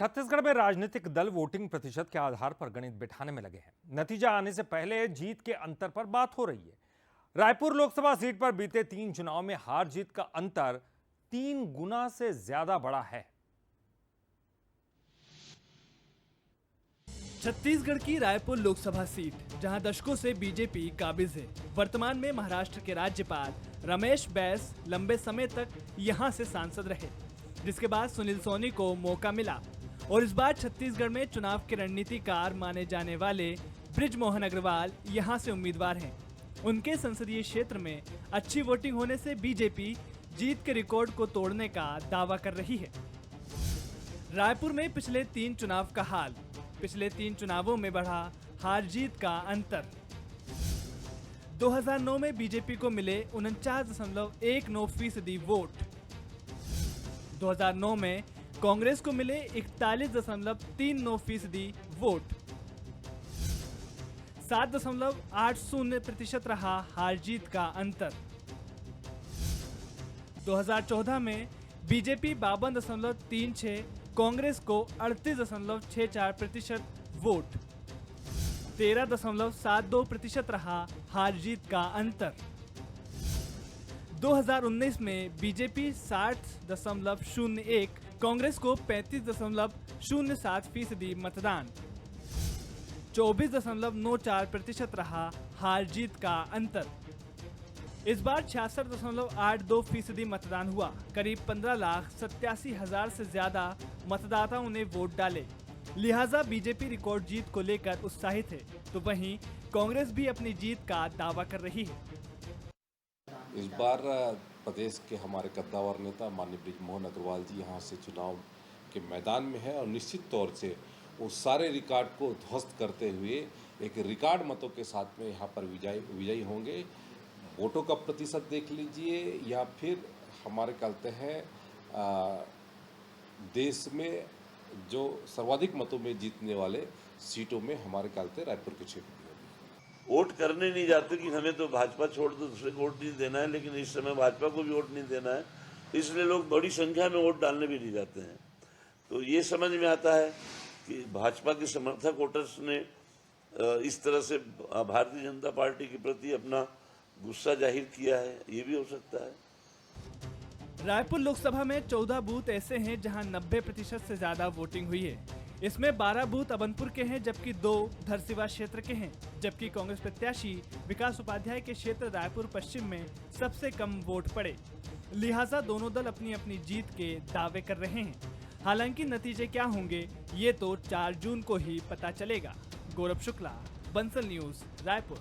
छत्तीसगढ़ में राजनीतिक दल वोटिंग प्रतिशत के आधार पर गणित बिठाने में लगे हैं। नतीजा आने से पहले जीत के अंतर पर बात हो रही है। रायपुर लोकसभा सीट पर बीते 3 चुनाव में हार जीत का अंतर 3 गुना से ज्यादा बड़ा है। छत्तीसगढ़ की रायपुर लोकसभा सीट, जहां दशकों से बीजेपी काबिज है। वर्तमान में महाराष्ट्र के राज्यपाल रमेश बैस लंबे समय तक यहां से सांसद रहे, जिसके बाद सुनील सोनी को मौका मिला और इस बार छत्तीसगढ़ में चुनाव के रणनीतिकार माने जाने वाले बृजमोहन अग्रवाल यहां से उम्मीदवार हैं। उनके संसदीय क्षेत्र में अच्छी वोटिंग होने से बीजेपी जीत के रिकॉर्ड को तोड़ने का दावा कर रही है। रायपुर में पिछले 3 चुनाव का हाल। पिछले 3 चुनावों में बढ़ा हार जीत का अंतर। 2009 में बीजेपी को मिले 49.19% वोट। 2009 में कांग्रेस को मिले 41.39% वोट। 7.80% रहा हार जीत का अंतर। 2014 में बीजेपी 52.36, कांग्रेस को 38.64% वोट। 13.72% रहा हार जीत का अंतर। 2019 में बीजेपी 60.01, कांग्रेस को 35.07% मतदान। 24.94% रहा हार जीत का अंतर। इस बार 66.82% मतदान हुआ। करीब 15,87,000 से ज्यादा मतदाताओं ने वोट डाले। लिहाजा बीजेपी रिकॉर्ड जीत को लेकर उत्साहित है, तो वहीं कांग्रेस भी अपनी जीत का दावा कर रही है। इस बार प्रदेश के हमारे कद्दावर नेता माननीय बृजमोहन अग्रवाल जी यहाँ से चुनाव के मैदान में है और निश्चित तौर से वो सारे रिकॉर्ड को ध्वस्त करते हुए एक रिकॉर्ड मतों के साथ में यहाँ पर विजयी होंगे। वोटों का प्रतिशत देख लीजिए या फिर हमारे कहते हैं देश में जो सर्वाधिक मतों में जीतने वाले सीटों में हमारे कहते रायपुर के क्षेत्र में वोट करने नहीं जाते कि हमें तो भाजपा छोड़ दो, दूसरे को वोट नहीं देना है, लेकिन इस समय भाजपा को भी वोट नहीं देना है, इसलिए लोग बड़ी संख्या में वोट डालने भी नहीं जाते हैं। तो ये समझ में आता है कि भाजपा के समर्थक वोटर्स ने इस तरह से भारतीय जनता पार्टी के प्रति अपना गुस्सा जाहिर किया है, ये भी हो सकता है। रायपुर लोकसभा में 14 बूथ ऐसे हैं जहां 90% से ज्यादा वोटिंग हुई है। इसमें 12 बूथ अबनपुर के हैं, जबकि 2 धरसीवा क्षेत्र के हैं। जबकि कांग्रेस प्रत्याशी विकास उपाध्याय के क्षेत्र रायपुर पश्चिम में सबसे कम वोट पड़े। लिहाजा दोनों दल अपनी अपनी जीत के दावे कर रहे हैं। हालांकि नतीजे क्या होंगे ये तो 4 जून को ही पता चलेगा। गौरव शुक्ला, बंसल न्यूज, रायपुर।